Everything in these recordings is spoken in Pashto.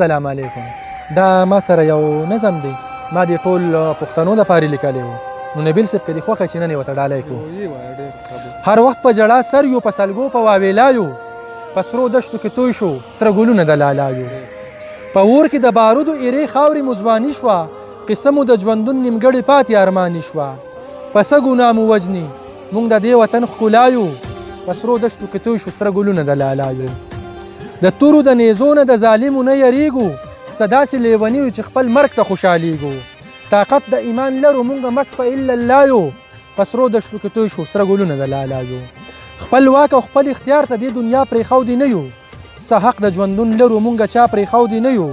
السلام علیکم. دا ما سره یو نظم دی، ما د ټول پښتنو دپاره لیکلی و. نو نبیل صاحب که دې خوښه چې نن یې ورته ډالۍ کړو. هر وخت په ژړا سر یو، په سلګو په واویلایو، په سرو دشتو کې توی شو سره ګلونه د لالایو. په اور کې د بارودو ایرې خاورې مو ځواني شوه، قصه مو د ژوندون نیمګړې پاتې ارماني شوه. په څه ګناه مو وژني موږ د دې وطن ښکلایو، په سرو دشتو کې توی شو سره ګلونه د لالایو. د تورو د نیزو نه د ظالمو نه یریږو، څه داسې لیوني یو چې خپل مرګ ته خوشحالیږو. طاقت د ایمان لرو موږ مست په الا الله یو، په سرو دشتو کې توی شو سره ګلونه د لالایو. خپل واک او خپل اختیار ته دې دنیا پرېښودي نه یو، څه حق د ژوندون لرو موږ چا پرېښودي نه یو.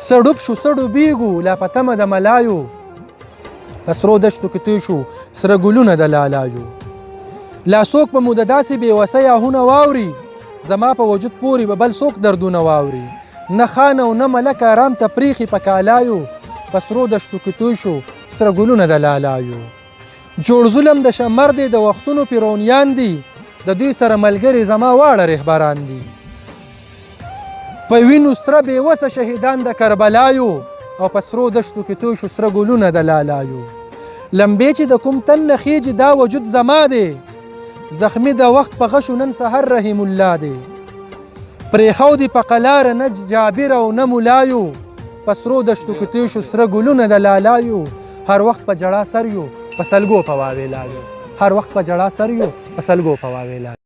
څه ډوب شو څه ډوبېږو لا په تمه د ملایو، په سرو دشتو کې توی شو سره ګلونه د لالایو. لا څوک به مو د داسې بېوسۍ آهونه واوري، زما په وجود پورې به بل څوک دردونه واوري. نه خان او نه ملک آرام ته پریښي په کالایو، په سرو دشتو کې توی شو سره ګلونه د لالایو. جوړ ظلم د شمر دی د وختونو پیرونیان دي، د دوی سره ملګري زما واړه رهبران دي. په وینو سره بېوسه شهیدان د کربلایو، او په سرو دشتو کې توی شو سره ګلونه د لالایو. لمبې چې د کوم تن نه خیجي دا وجود زما دی، زخمی د وخت په غشو نن سحر رحیم الله دی. پرېښودي په قلاره نه جابر او نه ملایو، په سرو دشتو کې توی شو سره ګلونه د لالایو. هر وخت په ژړا سر یو په سلګو په واویلایو، هر وخت په ژړا سر یو په سلګو په واویلایو.